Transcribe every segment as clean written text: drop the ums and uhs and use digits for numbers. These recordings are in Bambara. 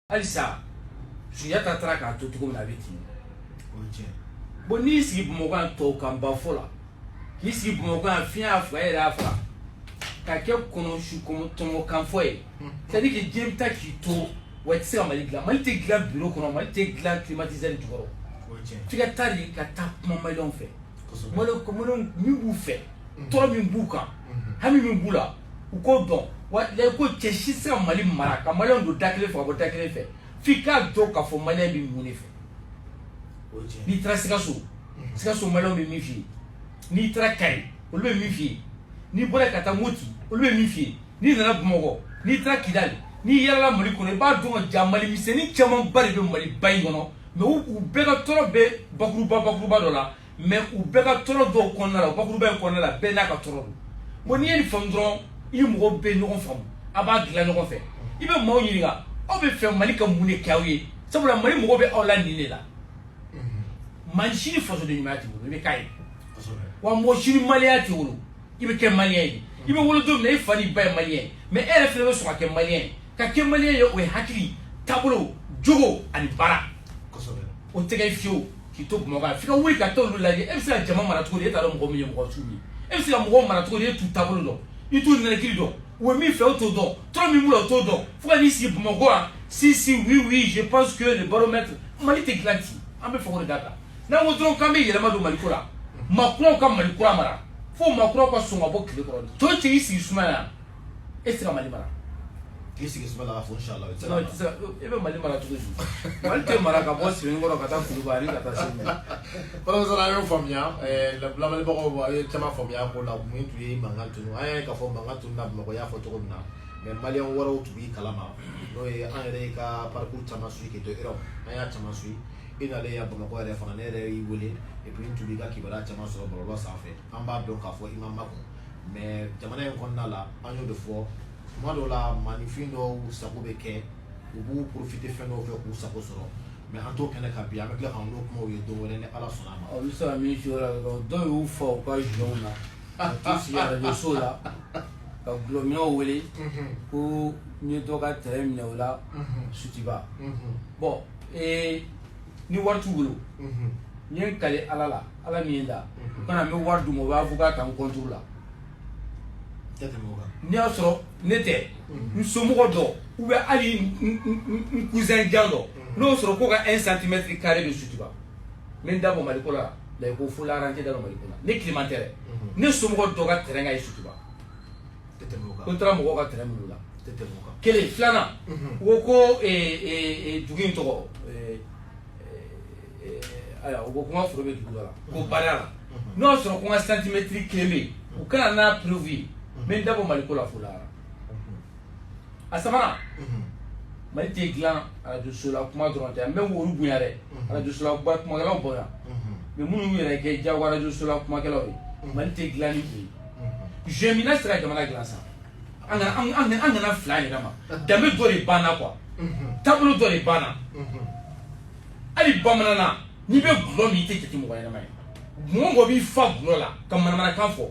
Alisa Sunjata tara k'a to cogo min na a bɛ ten bon n'i sigi Bamakɔ yan tɔw kan ba fɔ la k'i sigi Bamakɔ yan fiɲɛ y'a faga e yɛrɛ y'a faga k'a kɛ kɔnɔsu tɔmɔ fɔ ye c'est à dire que diɲɛ bɛ taa k'i to wa i tɛ se ka Mali dilan Mali tɛ dilan bureau kɔnɔ Mali tɛ dilan climatiseur jukɔrɔ f'i ka taa de ka taa kuma maliyɛnw fɛ maliyɛnw min b'u fɛ tɔɔrɔ min b'u kan hami min b'u la u k'o dɔn wa ko cɛ si tɛ se ka Mali mara ka maliyɛnw don da kelen fɛ ka bɔ da kelen fɛ f'i k'a dɔn k'a fɔ maliyɛn bɛ mun de fɛ n'i taara Sikaso maliyɛnw bɛ min f'i ye n'i taara Kayi olu bɛ min f'i ye n'i bɔra ka taa Moti olu bɛ min f'i ye n'i nana Bamakɔ n'i taara Kidali n'i yɛlɛla Mali kɔnɔ i b'a dɔn ka ja Mali misɛnnin camanba de bɛ Mali ba in kɔnɔ mais u bɛɛ ka tɔɔrɔ bɛ bakuruba dɔ la mais u bɛɛ ka tɔɔrɔ dɔw kɔnɔna la bakuruba in kɔnɔna la bɛɛ n'a ka tɔɔrɔ don bon n'i ye nin faamu dɔrɔn i ni mɔgɔw bɛ ɲɔgɔn faamu a b'a dilan ɲɔgɔn fɛ i bɛ maaw ɲininka aw bɛ fɛ Mali ka mun de kɛ aw ye sabula Mali mɔgɔw bɛ aw la nin de la maa si ni fasoden ɲuman t'i bolo i bɛ k'a ye wa mɔgɔ si ni maliyɛn t'i bolo i bɛ kɛ maliyɛn ye i bɛ wolo don min na i fa ni ba ye maliyɛn ye mais e yɛrɛ fana bɛ sɔn ka kɛ maliyɛn ye ka kɛ maliyɛn ye o ye hakili taabolo jogo ani baara o tɛ kɛ fiyewu k'i to Bamakɔ yan f'i ka wuli ka taa olu lajɛ e bɛ se ka jama mara cogo di e t'a dɔn mɔgɔ min ye mɔgɔ sugu ye e bɛ se ka mɔgɔw mara cogo di e t'u taabolo dɔn i t'u nɛnɛkili dɔn u ye min fɛ o t'o dɔn tɔɔrɔ min b'u la o t'o dɔn fo ka n'i sigi Bamakɔ yan si oui je pense que le baromètre Mali tɛ dilan ten an bɛ fɛ k'o de dabila n'an ko dɔrɔn k'an bɛ yɛlɛma don Mali ko la maakuraw ka Mali kura mara fo maakuraw ka sɔn ka bɔ tile kɔrɔ de to cɛ i sigi sumaya yan e tɛ se ka Mali mara k'i sigi sumaya la k'a fɔ inshallah e bɛ Mali mara cogo di Mali tɛ mara ka bɔ Sebenikɔrɔ ka taa Kulubali ka taa Segu professeur an y'o faamuya lamɛnbagaw a ye caman faamuya ko la mun tun ye mankan tunu an y'a ye k'a fɔ mankan tununa Bamakɔ y'a fɔ cogo min na mais maliyɛn wɛrɛw tun b'i kalama n'o ye an yɛrɛ ka parcours caman suit k'i to Europe an y'a caman suit i nalen yan Bamakɔ yɛrɛ fana ne yɛrɛ y'i wele et puis n tun b'i ka kibaruya caman sɔrɔ bɔlɔlɔ sanfɛ an b'a dɔn k'a fɔ i ma makun mais jamana in kɔnɔna la an y'o de fɔ tuma dɔw la maanifin dɔw sago bɛ kɛ u b'u profiter fɛn dɔw fɛ k'u sago sɔrɔ mais an t'o kɛnɛ kan bi an bɛ tila k'an n'o kumaw ye don wɛrɛ ni Ala sɔnna a ma. ɔ n bɛ se ka min f'i la dɔrɔn dɔw y'u fa u ka jɔnw na ka t'u sigi arajosow la ka gulɔminɛw wele ko n ye dɔ ka terrain minɛ o la Sutiba bon ni wari t'u bolo n ye n kale Ala la Ala min ye n da u kana n bɛ wari d'u ma u b'a fɔ k'a ta n compte la n'i y'a sɔrɔ ne tɛ n somɔgɔ dɔ ou bien hali n cousin jan dɔ n'o sɔrɔ ko ka 1 centimètre carré bɛ Sutiba n bɛ n da bɔ Maliko la layi ko fo la n tɛ da bɔ Maliko la ne Clément tɛ dɛ ne somɔgɔ dɔ ka terrain ka ye Sutiba ko n taara mɔgɔw ka terrain minɛ o la kelen filanan u ko dugu in tɔgɔ u ko n ka foro bɛ dugu dɔ la ko Bada la n'o y'a sɔrɔ ko n ka centimètre 1 bɛ yen u kana n'a preuve ye n bɛ n da bɔ Maliko la fo la a sabanan Mali tɛ dilan arajoso la kuma dɔrɔn tɛ an bɛ olu bonya dɛ arajoso la kumakɛlaw bonya mais minnu yɛrɛ kɛ jago arajoso la kumakɛlaw ye Mali tɛ dilan ni o ye Jemina sera jamana dilan sa an kana fila yɛrɛ ma danbe dɔ de banna quoi taabolo dɔ de banna hali bamanana n'i bɛ gulɔ min i tɛ jate mɔgɔ ɲɛnama ye mɔgɔ b'i fa gulɔ la ka manamanakan fɔ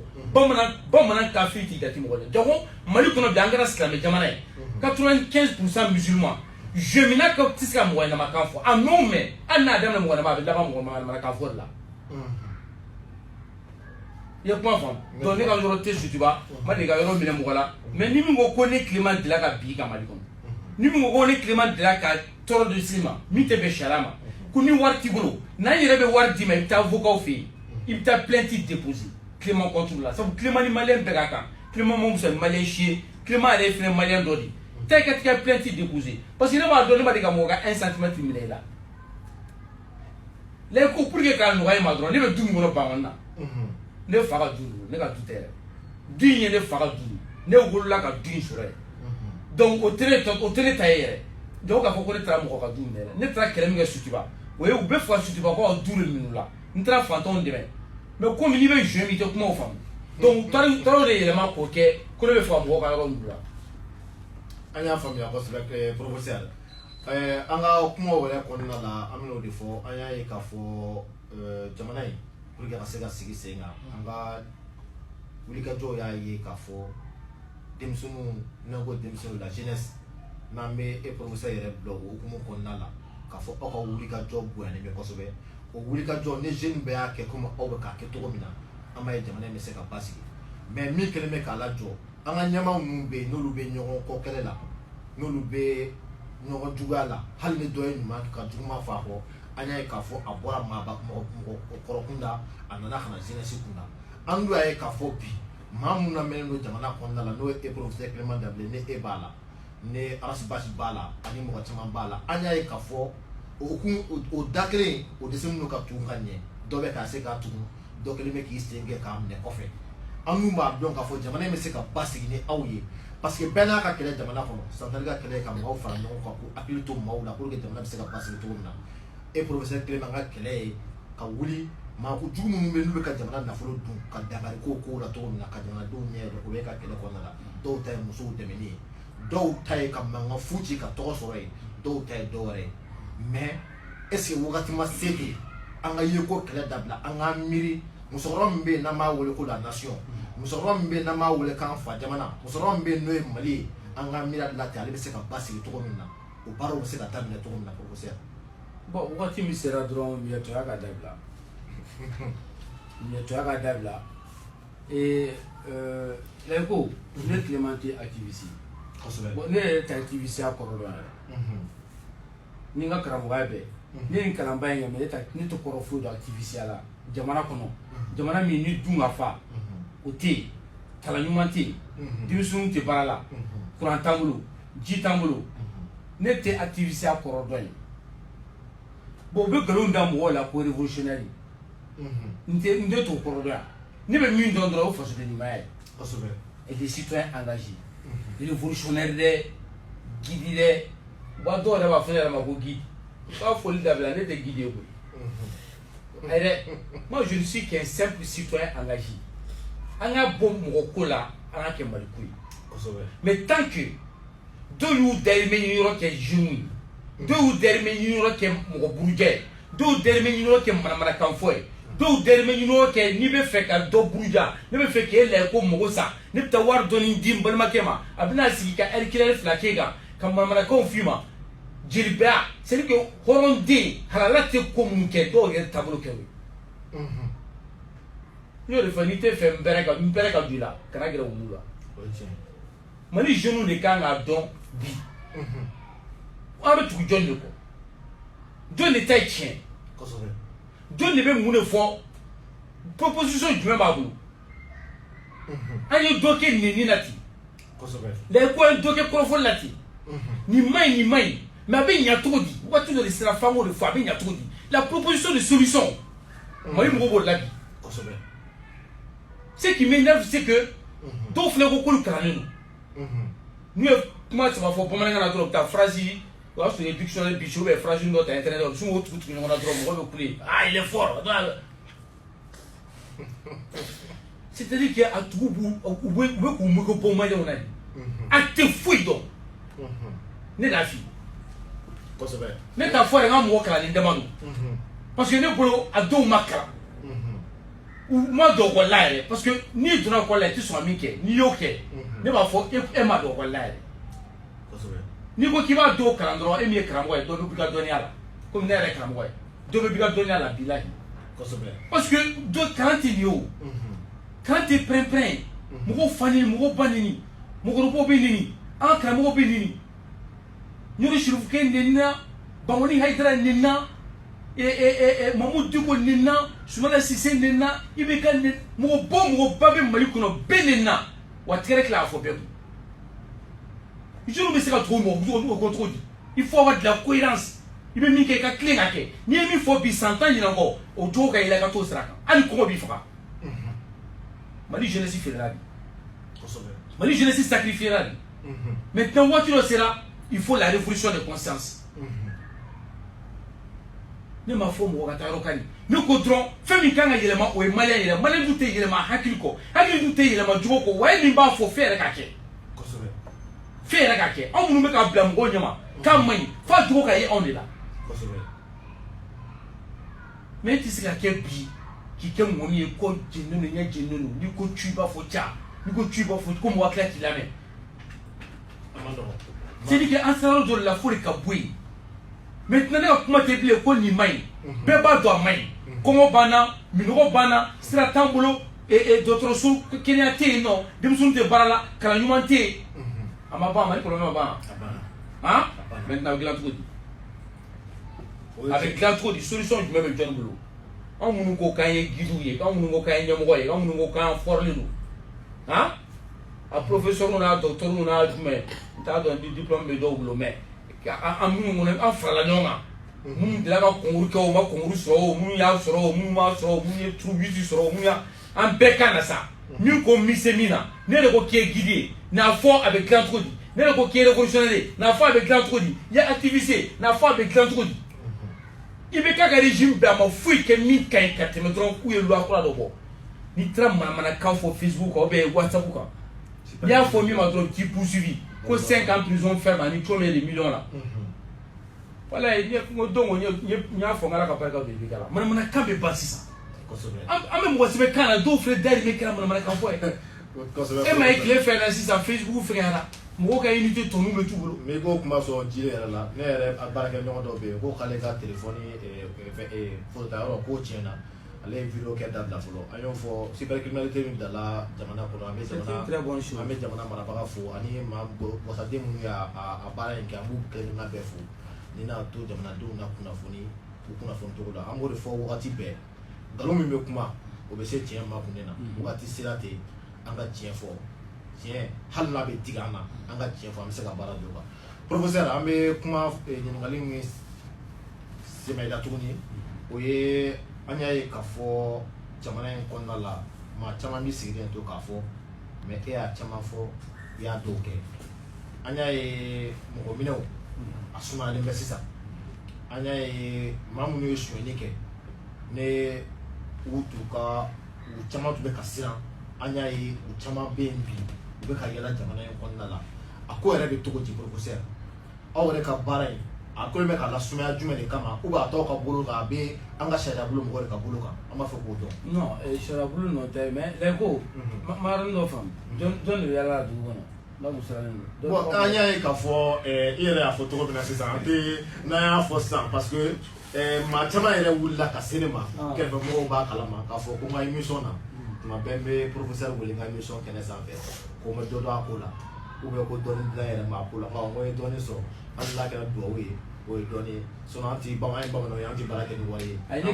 bamanan kafiri t'i jate mɔgɔ ye donc Mali kɔnɔ bi an kɛra silamɛ jamana ye 95% musulman Jemina ka tɛ se ka mɔgɔ ɲɛnamakan fɔ a n'o mɛn hali n'a daminɛ mɔgɔ ɲɛnama a bɛ laban mɔgɔ ɲɛnamakan fɔ de la i ye kuma faamu donc ne ka yɔrɔ tɛ Sutiba ma deli ka yɔrɔ minɛ mɔgɔ la mais ni min ko ne Clément delila ka bin i kan Mali kɔnɔ ni min ko ne Clément delila ka tɔɔrɔ dɔ s'i ma min tɛ bɛn sariya ma ko ni wari t'i bolo n'an yɛrɛ bɛ wari d'i ma i bɛ taa avocat fɛ yen i bɛ taa plainte déposer Clément contre la sabu Clément ni maliyɛn bɛɛ ka kan Clément ma muso ni maliyɛn si ye Clément yɛrɛ ye fɛnɛ maliyɛn dɔ de ye taa i ka taa plainte déposer parce que ne b'a dɔn ne ma deli ka mɔgɔ ka 1 centimètre minɛ i la la ko pour que k'a nɔgɔya i ma dɔrɔn ne bɛ du min kɔnɔ Bangali na ne fa ka du don ne ka du tɛ yɛrɛ du in ye ne fa ka du ne wolola ka du in sɔrɔ yen donc o tɛ ne ta ye yɛrɛ donc k'a fɔ ko ne taara mɔgɔ ka du minɛ yɛrɛ ne taara kɛlɛ min kɛ Sutiba o ye u bɛ fɛ ka Sutiba ko ka du de minɛ u la n taara fantanw dɛmɛ mais komi n'i bɛ jouer min i tɛ kumaw faamu donc taara de yɛlɛma k'o kɛ ko ne bɛ fɛ ka mɔgɔw ka yɔrɔ ninnu la an y'a faamuya kosɛbɛ professeur an ka kumaw yɛrɛ kɔnɔna la an bɛn'o de fɔ an y'a ye k'a fɔ jamana in pour que ka se ka sigi sen kan an ka wulikajɔw y'a ye k'a fɔ denmisɛnninw n'an ko denmisɛnninw la jeunesse n'an bɛ e professeur yɛrɛ bila o hukumu kɔnɔna la k'a fɔ aw ka wulikajɔ bonyalen bɛ kosɛbɛ o wulikajɔ ni jeune bɛɛ y'a kɛ komi aw bɛ k'a kɛ cogo min na an b'a ye jamana in bɛ se ka basigi mais min kɛlen bɛ k'a lajɔ an ka ɲɛmaaw ninnu bɛ yen n'olu bɛ ɲɔgɔn kɔ kɛlɛ la n'olu bɛ ɲɔgɔn juguya la hali ni dɔ ye ɲuman ka juguman fɔ a kɔ an y'a ye k'a fɔ a bɔra mɔgɔkɔrɔ kunda a nana ka na jeunesse kunda an dun y'a ye k'a fɔ bi maa minnu lamɛnnen don jamana kɔnɔna la n'o ye professeur Clément Dembélé ni e b'a la ni Aras Basi b'a la ani mɔgɔ caman b'a la an y'a ye k'a fɔ o da kelen o dɛsɛ minnu ka tugun ka ɲɛ dɔ bɛ k'a se k'a tugun dɔ kelen bɛ k'i sen kɛ k'a minɛ kɔfɛ an dun b'a dɔn k'a fɔ jamana in bɛ se ka basigi ni aw ye parce que bɛɛ n'a ka kɛlɛ jamana kɔnɔ Santali ka kɛlɛ ka maaw fara ɲɔgɔn kan k'u hakili to maaw la pour que jamana bɛ se ka basigi cogo min na e professeur Clément ka kɛlɛ ye ka wuli maa ko jugu minnu bɛ n'u bɛ ka jamana nafolo dun ka dabari ko la cogo min na ka jamanadenw ɲɛ yɛlɛ o bɛ ka kɛlɛ kɔnɔna la dɔw ta ye musow dɛmɛni ye dɔw ta ye ka mankan fu ci ka tɔgɔ sɔrɔ ye dɔw ta ye dɔwɛrɛ ye mais est ce que wagati ma se ten an ka ye ko kɛlɛ dabila an k'an miiri musokɔrɔba min bɛ yen n'an b'a wele ko la nation musokɔrɔba min bɛ yen n'an b'a wele k'an fa jamana musokɔrɔba min bɛ yen n'o ye Mali ye an k'an miiri ale la ten ale bɛ se ka basigi cogo min na o baaraw bɛ se ka daminɛ cogo min na professeur. bon wagati min sera dɔrɔn ɲɛtɔya ka dabila ɲɛtɔya ka dabila Layiko ne Clément tɛ activiste bon ne yɛrɛ tɛ activiste ya kɔrɔ dɔn yɛrɛ ni n ka karamɔgɔya bɛɛ ne ye n kalanba in kɛ mais ne tɛ kɔrɔ foyi dɔn activiste ya la jamana kɔnɔ jamana min ni dun ka fa o tɛ yen kalan ɲuman tɛ yen denmisɛnninw tɛ baara la courant t'an bolo ji t'an bolo ne tɛ activiste ya kɔrɔ dɔn ye bon u bɛ nkalon da mɔgɔw la ko révolutionnaire n tɛ t'o kɔrɔ dɔn yan ne bɛ min dɔn dɔrɔn o fasoden ɲumanya ye et des citoyens engagés révolutionnaire dɛ guide dɛ wa dɔw yɛrɛ b'a fɔ ne yɛrɛ ma ko guide k'a foli dabila ne tɛ guide ye koyi ayi dɛ moi je ne suis qu'un simple citoyen engagé an ka bɔ mɔgɔ ko la an ka kɛ Mali ko ye mais tant que dɔw y'u dayirimɛ ɲini yɔrɔ kɛ jeunes ye dɔw y'u dayirimɛ ɲini yɔrɔ kɛ mɔgɔ burujɛ ye dɔw y'u dayirimɛ ɲini yɔrɔ kɛ manamanakan fɔ ye dɔw dayirimɛ ɲini yɔrɔ kɛ n'i bɛ fɛ ka dɔ buruja ne bɛ fɛ k'e layɛ ko mago sa ne bɛ taa wari dɔɔni di n balimakɛ ma a bɛna sigi ka heure kelen heure fila k'e kan ka manamanakanw f'i ma jelibaya c'est à dire que hɔrɔnden halala tɛ ko minnu kɛ dɔw yɛrɛ taabolo kɛ o ye n y'o de fɔ n'i tɛ fɛ n bɛrɛ ka don i la kana gɛrɛ wulu la Mali jeunes de kan k'a dɔn bi an bɛ tugu jɔn de kɔ jɔn de ta ye tiɲɛ jɔn de bɛ mun de fɔ proposition jumɛn b'a bolo an ye dɔ kɛ nɛni na ten Layiko ye dɔ kɛ kɔrɔfɔli la ten nin ma ɲi nin ma ɲi mais a bɛ ɲɛ cogo di waati dɔ de sera f'an k'o de fɔ a bɛ ɲɛ cogo di la proposition de solution Mali mɔgɔw b'o la bi ce qui m'énerve c'est que dɔw fana ko k'olu kalannen don n'u ye kuma saba fɔ bamanankan na dɔrɔn u bɛ taa phrase o y'a sɔrɔ i ye dictionnaire bi ou bien phrase dɔ ta internet la u bɛ sin k'o tugu ɲɔgɔn na dɔrɔn mɔgɔ bɛ kule ah il est fort c'est-à-dire que a tugu u bɛ k'u meko bɔ maliyɛnw na de a tɛ foyi dɔn ne l'a f'i ye ne t'a fɔ yɛrɛ n ka mɔgɔ kalannen dama don parce que ne bolo a dɔw ma kalan u ma dɔn ekɔli la yɛrɛ parce que n'i donna ekɔli la i tɛ sɔn ka min kɛ n'i y'o kɛ ne b'a fɔ e ma dɔn ekɔli la yɛrɛ n'i ko k'i b'a dɔw kalan dɔrɔn e min ye karamɔgɔ ye dɔ bɛ b'i ka dɔnniya la komi ne yɛrɛ ye karamɔgɔ ye dɔ bɛ b'i ka dɔnniya la bilahi parce que kalan tɛ nin ye o kalan tɛ pɛrɛn-pɛrɛn ye mɔgɔw fa neni mɔgɔw ba neni mɔgɔkɔrɔbaw bɛ neni an ka karamɔgɔw bɛ neni Ɲori Shirifukɛ nenina Bangoni Hayidara nenina Mamadou Diko nenina Soumana Cissé nenina Ibeka nenina mɔgɔ bɔ mɔgɔ ba bɛ Mali kɔnɔ bɛɛ nenina wa tigɛrɛ tila a fɔ bɛɛ kun jeunes bɛ se ka tugu mɔgɔ cogo di il faut avoir de la cohérence i bɛ min kɛ i ka tilen ka kɛ n'i ye min fɔ bi san 10 ɲinan kɔ o jogo ka yɛlɛ i ka t'o sira kan hali kɔngɔ b'i faga Mali jeunesse feerela bi Mali jeunesse sacrifiera bi maintenant waati dɔ sera il faut la révolution de conscience ne m'a fɔ mɔgɔ ka taa yɔrɔ ka ɲi ne ko dɔrɔn fɛn min kan ka yɛlɛma o ye maliyɛn yɛrɛ maliyɛn dun tɛ yɛlɛma hakili kɔ hakili dun tɛ yɛlɛma jogo kɔ wa e min b'a fɔ fɛn yɛrɛ ka kɛ fɛn yɛrɛ ka kɛ anw minnu bɛ k'a bila mɔgɔw ɲɛma k'a man ɲi f'a jogo ka ye anw de la mais e tɛ se ka kɛ bi k'i kɛ mɔgɔ min ye ko jɛnnen don ɲɛ jɛnnen don n'i ko cu i b'a fɔ ca n'i ko cu i b'a fɔ ko mɔgɔ tila k'i lamɛn c'est-à-dire qu'en salle de la foule kaboué maintenant comment te dire ko ni mai beba do mai comment bana minoko bana sira tambolo et d'autres sous kenyate non demsun te barala kala nyumante amaba mari ko ba hein maintenant glan tout avec glan tout solution du même John Bolo on munu ko kanye gidouye on munu ko kanye nyamoye on munu ko kan forlinu hein a professeur on a docteur on a mais ta don diplôme de double mais en munu on fala nyonga mun de la concours ko ma concours so mun ya so mun ma so mun troubi so mun ya en bekana ça min ko misemina ne le ko qui guidé na fort avec grand trou ne le ko qui révolutionnaire na fort avec grand trou il y a activité na fort avec grand trou il be ka régime ba ma fui ke mi kan ka te metron ku ye lo akora do bo ni tram mana ka fo Facebook ko be WhatsApp ko ya fo mi ma tro qui poursuivi ko 5 ans prison ferme ni combien de millions là voilà il y a ngo dongo nya fo ngala ka pa ka be kala mana ka be pas ça ame mo sibe kana do frère dari me kala mana ka fo e ma éclair faire là sur Facebook frère mo ka unité tonu me tout bolo mais ko kuma so jire la ne yɛrɛ a baara kɛ ɲɔgɔn dɔ bɛ yen ko k'ale ka téléphone photo ta yɔrɔ ko tiɲɛna ale ye vidéo kɛ dabila fɔlɔ an y'o fɔ cybercriminalité min bilala jamana kɔnɔ an bɛ jamana marabaga fo ani maa wasaden minnu y'a baara in kɛ an b'u kelen kelenna bɛɛ fo ni n'a to jamanadenw na kunnafoni u kunnafoni cogo la an b'o de fɔ wagati bɛɛ nkalon min bɛ kuma o bɛ se tiɲɛ ma kun ne na wagati sera ten an ka tiɲɛ fɔ tiɲɛ hali n'a bɛ digi an na an ka tiɲɛ fɔ an bɛ se ka baara dɔ kan professeur an bɛ kuma ɲininkali min sɛmɛ la tuguni o ye an y'a ye k'a fɔ jamana in kɔnɔna la maa caman bɛ sigilen to k'a fɔ mais e y'a caman fɔ i y'a dɔw kɛ an y'a ye mɔgɔ minɛw a sumayalen bɛ sisan an y'a ye maa minnu ye sonyɛli kɛ ne u caman tun bɛ ka siran an y'a ye u caman bɛ yen bi u bɛ ka yɛlɛ jamana in kɔnɔna la a ko yɛrɛ bɛ cogo di professeur aw yɛrɛ ka baara in a ko bɛ ka lasumaya jumɛn de kama ou bien a tɔw ka bolo kan a bɛ an ka sariya bolo mɔgɔ de ka bolo kan an b'a fɛ k'o dɔn. non sariya bolo nɔ tɛ mais lɛ ko maarani dɔ faamu jɔn de bɛ yala dugu kɔnɔ n'a musalanin don. bon an y'a ye k'a fɔ i yɛrɛ y'a fɔ cogo min na sisan an tɛ n'an y'a fɔ sisan parce que maa caman yɛrɛ wulila ka se ne ma kɛrɛfɛmɔgɔw b'a kalama k'a fɔ ko n ka émission na tuma bɛɛ n bɛ professeur wele n ka émission kɛnɛ sanfɛ ko n bɛ dɔ dɔn a ko la ou bien ko dɔɔni dilan yɛrɛ ma a ko la n ko ye dɔɔni sɔrɔ hali n'a kɛra duwawu ye o ye dɔɔni ye sinon an ti bamananw ye an ti baara kɛ ni wari ye. ayi ne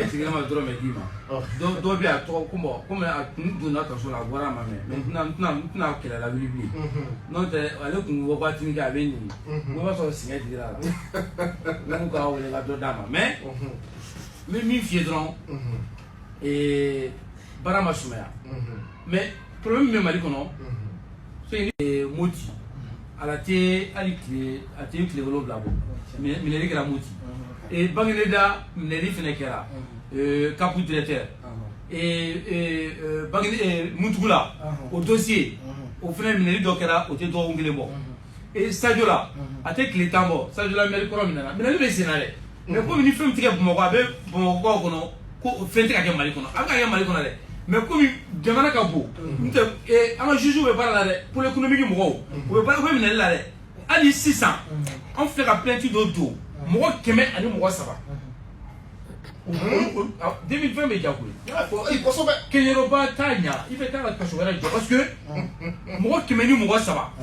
tigɛ ma dɔrɔn bɛ d'i ma dɔ bɛ a tɔgɔ ko komi a kun donna kaso la a bɔra a ma mɛn n tɛna kɛlɛ la wuli bilen n'o tɛ ale kun waati min kɛ a bɛ nin o b'a sɔrɔ sɛgɛn digira a la n k'u ka wele ka dɔ d'a ma mais n bɛ min f'i ye dɔrɔn baara ma sumaya mais problème min bɛ Mali kɔnɔ Moti ala tɛ hali tile 7 bɔ minɛli kɛra Moti Bangineda minɛli fɛnɛ kɛra capu directeur Mutugula o dossier o fɛnɛ minɛli dɔ kɛra o tɛ dɔgɔkun kelen bɔ Sadio la a tɛ tile 10 bɔ Sadio la mairie kɔrɔ minɛna minɛli bɛ sen na dɛ mais komi ni fɛn tigɛ Bamakɔ a bɛ Bamakɔkaw kɔnɔ ko fɛn tɛ ka kɛ Mali kɔnɔ a bɛ ka kɛ Mali kɔnɔ dɛ mais comme jamana ka bon n tɛ an ka juge bɛ baara la dɛ pour l'économique mɔgɔw u bɛ baara u bɛ minɛli la dɛ hali sisan an filɛ ka plainte dɔ don mɔgɔ 100 ani mɔgɔ 3 2020 bɛ ja koyi kosɛbɛ kɛɲɛrɔba t'a ɲa i bɛ taa ka kaso wɛrɛ jɔ parce que mɔgɔ 100 ni mɔgɔ 3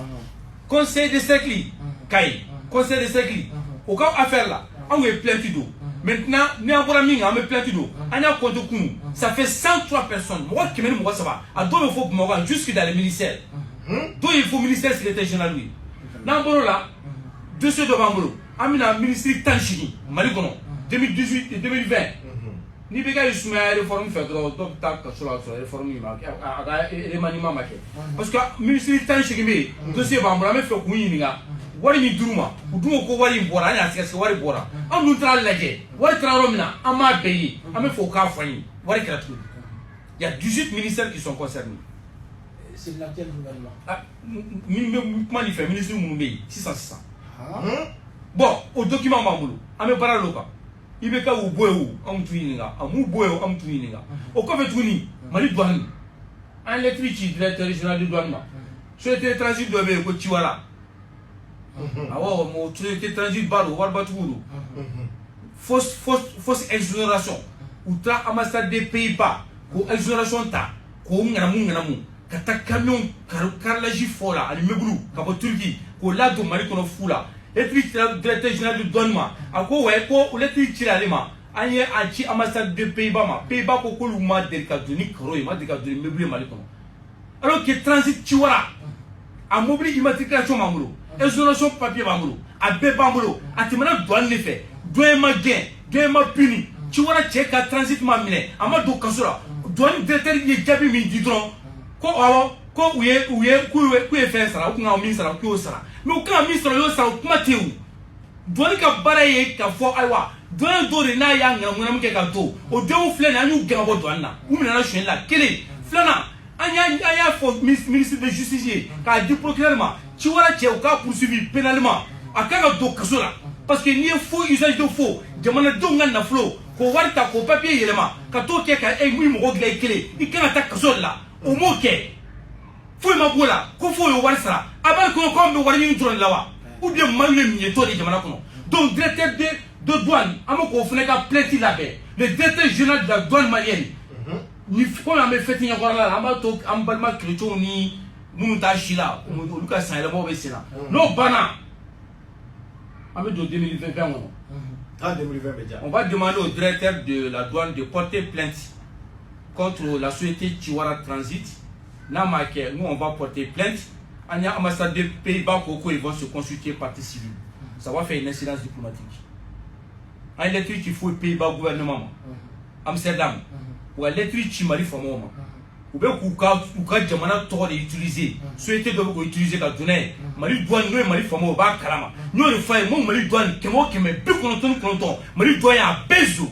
conseil de cercle Kayi conseil de cercle o ka affaire la anw ye plainte don maintenant ni an bɔra min kan an bɛ plainte don an y'a compté kunu ça fait 103 personnes mɔgɔ 100 ni mɔgɔ 3 a dɔw bɛ fɔ Bamakɔ jusque dans les ministères dɔw ye fɔ ministère secrétaire général ye n'an bɔr'o la dossier dɔ b'an bolo an bɛna ministre 18 Mali kɔnɔ 2018 et 2020 ni bɛ ka sumaya réforme fɛ dɔrɔn dɔw bɛ taa kaso la sɔrɔ réforme in ma a ka remaniement ma kɛ parce que ministre 18 bɛ yen dossier b'an bolo an bɛ fɛ k'u ɲininka wari min dir'u ma u dun ko wari in bɔra an y'a sɛgɛsɛgɛ wari bɔra an dun taara lajɛ wari taara yɔrɔ min na an m'a bɛɛ ye an bɛ fɛ o k'a fɔ an ye wari kɛra cogo di il y a 18 ministères qui sont concernés. C'est laquelle gouvernement? Min bɛ kuma nin fɛ ministre minnu bɛ yen sisan bon o document b'an bolo an bɛ baara l'o kan i bɛ ka u bɔ yen o an t'u ɲininka a m'u bɔ yen o an t'u ɲininka o kɔfɛ tuguni Mali douane an lettre ci directeur régional de douane ma société de transit dɔ bɛ yen ko Ciwala awo mo société transit balo warba tuuru fausse exonération outra ambassade des Pays-Bas ko exonération ta ko nganamu kata camion carrelage fola ali mebulu ka bo Turquie ko la do mari kono fula et puis directeur général du douanement ako way ko le tri tiralema anye anti ambassade des Pays-Bas ma Pays-Bas ko ko luma de ka doni karo ma de ka doni mebulu mali kono alors que transit chiwara a mobile immatriculation mamulo exonération papier mamulo a be mamulo a timana douane ne fait douane ma gain ma puni chiwara cheka transit ma mine ama do kasura douane directeur ye jabi mi di dron ko awo ko uye ku e fait sara ku nga mi sara ku o sara mais o kan mi sara yo sara kuma tewu douane ka bara ye ka fo aiwa douane do de na ya ngana mu ke ka to o dewu fle na nyu gabo douane na u mina na shwen la kele flana anya fo ministre de justice ka di procureur ma ci wara ci o ka poursuivi pénalement akanga do kasola parce que ni faux usage de faux jamana do ngana flo ko warta ko papier yelema ka to ke ka e mi mo gla ikele ikana ta kasola o mo ke fo ma bola ko fo yo warsara abal ko be warni ndron lawa ou bien magne mi to de jamana kono donc directeur de douane amako fune ka plainte la be le directeur général de la douane malienne ni ko na me feti nyakora la amato ambalma kreto ni munta shila o luka sanela mo be sina no bana ame do 2020 on ah 2020 déjà on va demander au directeur de la douane de porter plainte contre la société Chiwara Transit na maké nous on va porter plainte anya ambassade des Pays-Bas koko ils vont se consulter partie civile ça va faire une incidence diplomatique un électrique il faut Pays-Bas gouvernement Amsterdam ou électrique chimari famo ma ou be ku ka jamana to de utiliser société do ko utiliser ka donner mali douane no mali famo ba kalama no le fay mo mali douane kemo keme bi konton mali douane a bezo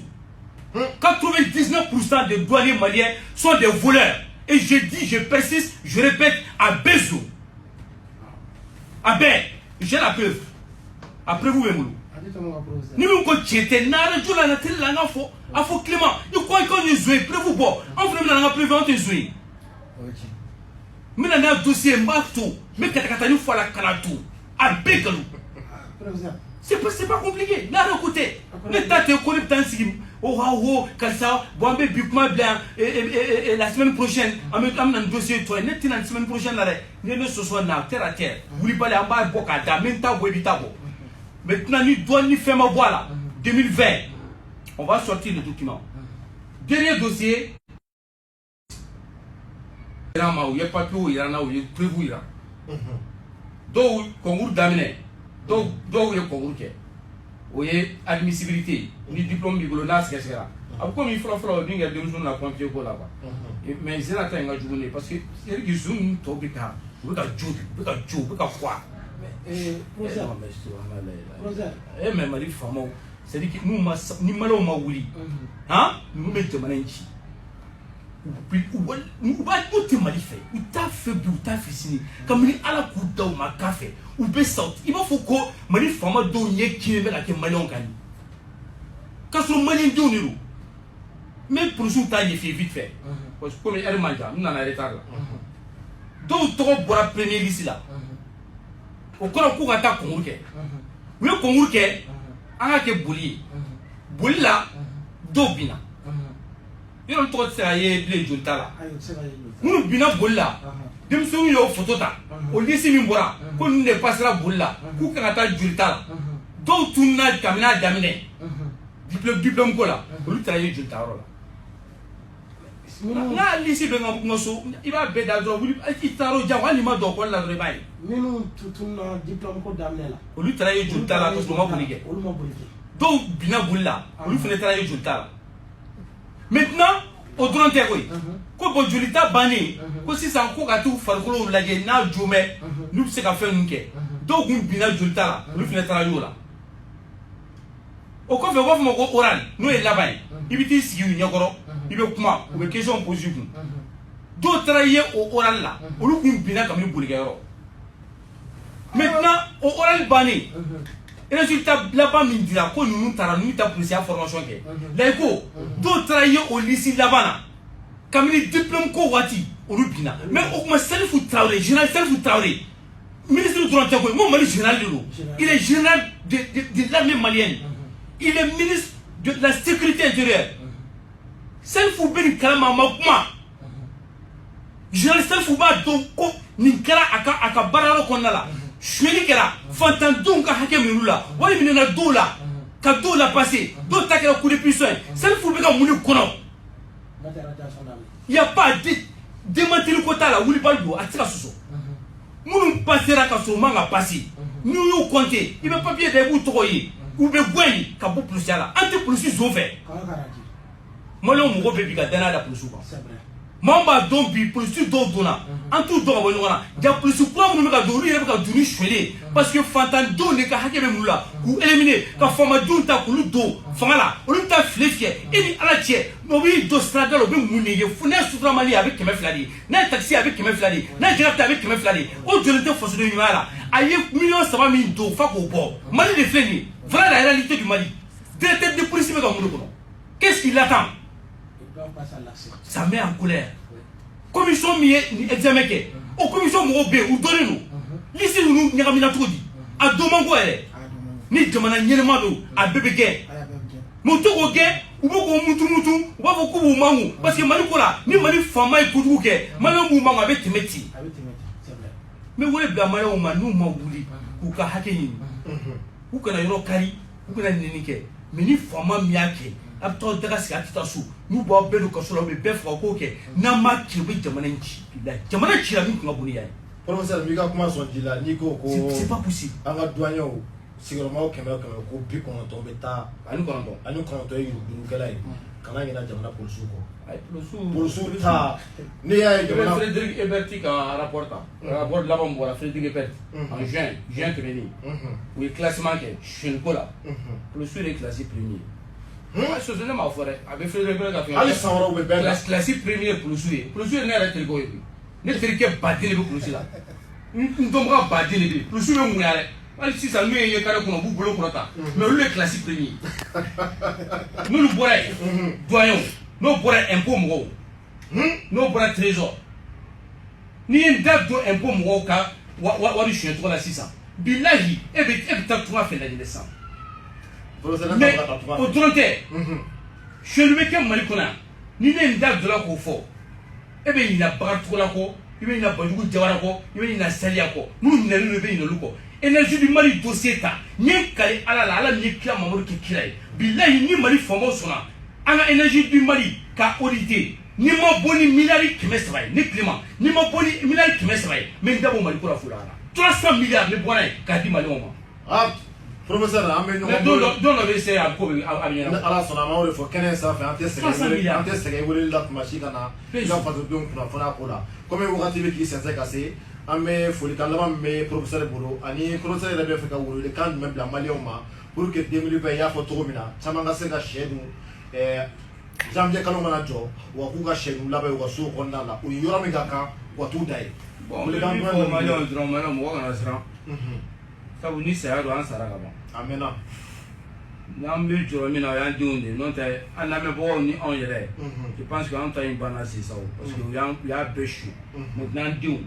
99% des douaniers maliens sont des voleurs et je dis je persiste je répète à bezo j'ai la preuve après vous Emulu ni mun ko tiete na jula na tella na fo afo Clément ni ko ni zoé prévu bon on fait na prévu on te zoé mina na dossier mbato mais kata ni fois la kanatu a bekalu c'est pas compliqué na côté ne tate ko le temps si oh kalsa bombe bikuma blanc et la semaine prochaine am na dossier toi net na semaine prochaine là ne ce soit na terre à terre vous li parler en bas boka da menta bo bitabo. Maintenant, nous devons nous faire ma voix là. 2020, on va sortir le document. Dernier dossier. Il y a papier, il y a prévu. Donc, concours d'amener. Donc, il y a concours qui est. Il y a admissibilité. Il y a diplôme de l'ONAS, etc. Après, il faut il y a des gens qui ont pompier là-bas. Mais c'est la taille de la journée. Parce que il y a des gens qui ont mais mari famo c'est dit que nous ni malo ma wuli hein nous mettons manenchi ou ba tout mali fait ou ta fait ou ta fini comme ni ala ku daw ma café ou be saut il faut que mari famo do nye ki be la ke malion kan ka so mali do ni mais pour jour ta y fait vite fait parce que comme elle manja nous en retard là donc trop pour la première liste là o kono ku ka ta kongur ke we kongur ke anga ke boli la do bina yoro to tsaya ye ble junta la munu bina bolla dem so yo photo ta o lisi mi bora ko ne pasera bolla ku ka ta junta la do tunna kamina damine diplôme ko la o lu traye junta ro la na lisi be ngam so iba be da do wuli itaro jawali ma do ko la do bay minu tutuna diplôme ko damne la o lu traye junta la ko ma bolike o lu ma bolike do bina bulla o lu fene traye junta la maintenant au dronte ko bo julita bani ko si san ko ka tu farkolo la je na jume lu se ka fe nke do gun bina julta la o lu fene traye yo la o ko fe wo mo ko oral no e labai ibiti sigi nyakoro ibe kuma o be question posé kun do traye o oral la o lu gun bina kam ni bolike yoro maintenant au oral bani résultat là-bas min dira ko nous tara nous ta police formation ke là ko do travailler au lycée là-bas comme diplôme ko wati o lu bina mais o ma self travail général self travail ministre Ministre de l'Antego, mon mari général de l'eau. Il est général de l'armée malienne. Il est ministre de la sécurité intérieure. Selfou Ben Kalama Makuma. Général Selfouba Donko Ninkara Aka Bararo Konala. Shwenikera, Fantandunga Hakemula, Walimina Dola, Kadola passé, d'autres coup de puissance. Selfouba Moulou Kono. Il n'y a pas de démentir le quota là, Oulibalbo, à Tirasso. Nous passera quand son manga passé. Nous nous compter. Il veut pas bien des bouts troyer. Ou bien gouer, Kabo plus là. Ante plus zové. Moi, l'homme m'a fait piquer dans la plus. Mamba dombi plus d'ordonna. En tout droit, on a. Il y a plus de quoi, on me a donné, il y a du chouelé. Parce que Fantando n'est qu'à Hakemula. Ou éliminer, quand Famadou t'a coulé d'eau. Fangala, on t'a fléfié. Et à la tienne, Mobi d'Ostragal au Mouni, Founé Soutramali avec Kemefladi. N'a taxi avec Kemefladi. N'a direct avec Kemefladi. Au Dieu de force de Nimala. Aïe, millions ça va mis d'eau, fac au bord. Mali de Fléni. Voilà la réalité du Mali. Directeur de police, qu'est-ce qu'il attend? Ça met en colère. Commission mi examen ke. O commission mo be ou donner nous. Lisi nous nyakamina todi. A domango ele. Ni jamana nyelema do a bebe ke. Mo to ko ke ou ko mutu ou ba ko bu mangu parce que mali ko la ni mali fama e kudu ke. Mali bu mangu avec temeti. Mais wole bla maya o manu ma wuli ku ka hakeni. Ku kana yoro kari, ku kana ninike. Mais ni fama miake. Abto daga si atita su nous bo be do kasola be be fa ko ke na ma ki be jamana nchi jamana chi la mi ko ngabuni yayi professeur mi ka kuma son dila ni ko c'est pas possible anga douanyo sigurement ko ko bi ko to be ta ani ko to yi du kala yi kana ngina jamana polisu ko ay polisu ta ni ya jamana Frédéric Eberti ka rapporta rapport là bon voilà Frédéric Eberti en juin que venu oui classement que je ko la polisu est classé premier. Je suis ma forêt. Avec Frédéric Eberti. Ali Sawara ou be classé premier pour le souiller. Pour le souiller n'est arrêté le go. Ne fait que battre les pour le souiller là. Nous tombera battre les deux. Pour le souiller on arrête. Ali si ça nous est carré qu'on a bout boulot pour ta. Mais lui est classé premier. Nous nous boire doyons. Nous boire impôt mo. Nous boire trésor. Ni une date de impôt mo ka wa du chien toi là 600. Billahi et ta toi fait la descente. Mais au Torontais, je ne veux qu'un malikona. Ni n'est pas de la confort. Eh bien, il n'a pas trop la co, il n'a pas du coup de Javarako, il n'a saliako. Nous n'avons pas eu le loco. Énergie du Mali dossier, n'y a qu'à la ni clame à mort qui crée. Billahi ni Mali famosona. À la énergie du Mali, qu'a audité. Ni ma boni milari qui me travaille, ni Clément, ni ma boni milari qui me travaille. Mais d'abord Mali pour la foulard. 300 milliards de bonnes, qu'a dit Mali. Ah, professeur, amène nous. Don't laisser à couper à venir. Alors, son amant, il faut qu'un ça fait un test. Un test, il voulait la machine à il a pas de don pour la fola. Comme vous ratez qui s'est cassé, amé folie calama, mais professeur Boulot, Annie, professeur de Béfeka, le camp même la Malioma, pour que 2000 pays à Fotomina, Samanga Sega Chedou, Janvier Kalomanajo, ou à Kuga Chedou, là-bas ou à Sou Rondala, ou Yoramigaka, ou à tout d'ailleurs. Bon, le camp de Malion, Droman, ou à Nasran. Ça vous dit, c'est à Saragaba. Amen. N'ambi Juromina a dit, non, un ami bon ni en yere. Je pense qu'en temps, il va nasser ça. Parce qu'il y a péché. Maintenant, Dieu.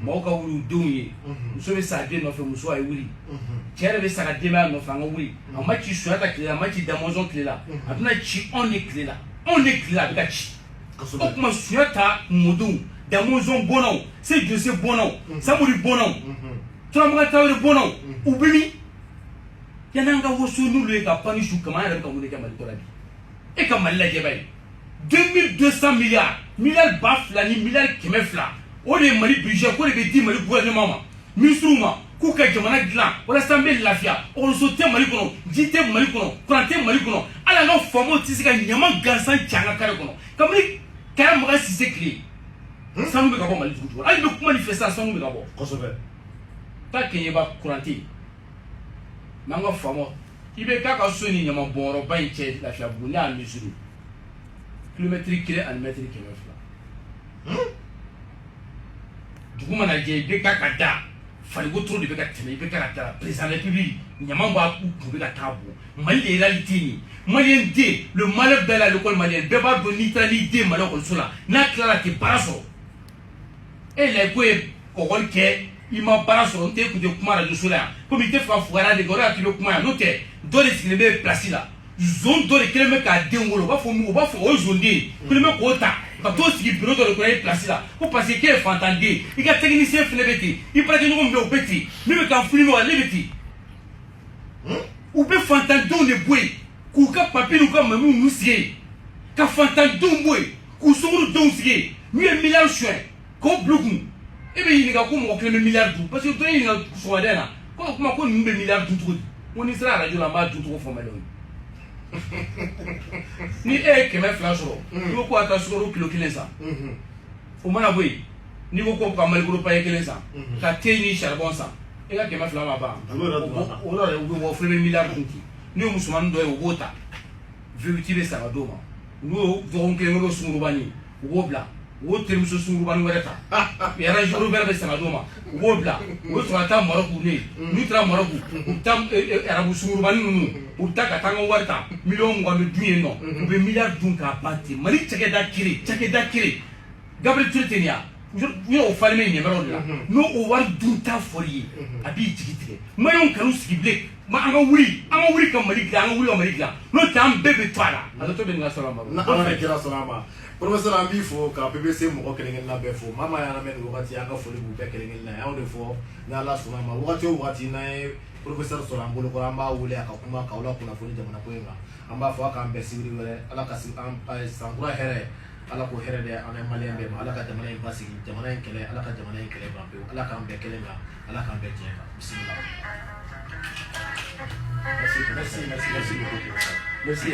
Moka ou douye. Nous sommes sadés, nos frères, nous sommes oui. Tiens, les sadés, nos frères, oui. En match, tu sois là, en match, d'Amazon clé là. Après, on est clé là. On est clé là, gachi. Donc, ma sueta, moudou. D'Amazon bonon. C'est de ce bonon. Ça mourit bonon. Tu as un bonon. Ou béni. Yananga wosu nulu ka panishu kama ya ka mun ka mal tola e ka mal la jebay 2200 milliards bafla ni milliards kemefla o de mali budget ko de be di mali gouvernement ma misuma ku ka jamana glan wala sambe lafia o so te mali kono jite mali kono prante mali kono ala no fomo tisika nyama gansan changa kare kono kamri kaya mga sisekli sanu be ka bo mali tutu ali be ku manifestation sanu be ka bo kosobe ta kenye ba kurante nanga famo ibe kaka soni nyama boro ba inche la fiabu na misuru kilométrique kile an mètre kile duguma na je be kaka da fali go tro de be ka tene be kaka da président de la République nyama ba ku be ka tabu mali de réalité ni malien de le malheur de l'école malienne be ba do neutralité malheur ko sula na clara ke paraso et les ko ko ke il m'a baara sɔrɔ n tɛ kun tɛ kuma radio so la yan komi i tɛ fɛ ka fugariya de kɛ o de y'a to i bɛ kuma yan n'o tɛ dɔ de sigilen bɛ place la zon dɔ de kɛlen bɛ k'a den wolo u b'a fɔ o ye zonden ye kelen bɛ k'o ta ka t'o sigi bureau dɔ de kɔnɔ e place la ko parce que k'e ye fantanden i ka technicien fɛnɛ bɛ ten i baarakɛɲɔgɔn bɛ o bɛ ten min bɛ k'an filmer ale bɛ ten u bɛ fantandenw de bɔ yen k'u ka papier n'u ka mamiw n'u sigi yen ka fantandenw bɔ yen k'u sunkurudenw sigi yen n'u ye miliyari suɲɛ k'o bila u kun e bɛ ɲininka ko mɔgɔ kelen bɛ miliyari dun parce que dɔ ye ɲininka sɔgɔmada in na ko o kuma ko ninnu bɛ miliyari dun cogo di ko n'i sera radio la n b'a dun cogo fɔ mɛlɛw ye ni e ye 200 sɔrɔ n'i ko ko a taa sukaro kilo 1 san o mana bɔ yen n'i ko ko ka malikoro paye 1 san ka thé ni charbon san e ka 200 ma ban o yɔrɔ u bɛ bɔ fɛn bɛ miliyari dun ten n'o ye musomanin dɔ ye u b'o ta vérité bɛ san ka d'o ma n'o ye dɔgɔkun kelen n'o ye sungurubani u b'o bila u b'o terimuso sungurubani wɛrɛ ta range rover bɛ san ka d'o ma u b'o bila u bɛ sɔrɔ ka taa Maroc ne n'u taara Maroc u bɛ taa arabu sungurubani ninnu u bɛ taa ka taa an ka wari ta miliyɔn 20 bɛ dun yen nɔ u bɛ miliyari dun k'a ban ten Mali cakɛda kelen Gabriel Touré tɛ nin ye o falen bɛ ɲɛmɛrɛw de la n'o o wari dun ta fɔli ye a b'i jigi tigɛ Maliyɛnw kan'u sigi bilen an ka wuli ka Mali dilan an ka wuli ka Mali dilan n'o tɛ an bɛɛ bɛ to a la a to bɛ nin ka sɔrɔ ma n'an kɛra sɔrɔ ma professeur an b'i fo ka BBC mɔgɔ kelen-kelenna bɛɛ fo maa maa y'an lamɛn nin wagati an ka foli b'u bɛɛ kelen-kelenna ye anw de fɔ ni Ala sɔnna ma wagati o wagati n'an ye professeur sɔrɔ an bolo kɔrɔ an b'a wele a ka kuma k'aw la kunnafoni jamana ko in kan an b'a fɔ a k'an bɛn sibiri wɛrɛ Ala ka san kura hɛrɛ Ala k'o hɛrɛ di an Maliyɛn bɛɛ ma Ala ka jamana in basigi jamana in kɛlɛ Ala ka jamana in kɛlɛ ban pewu Ala k'an bɛɛ kelen kan Ala k'an bɛɛ diɲɛ kan bisimila. Merci beaucoup. Merci.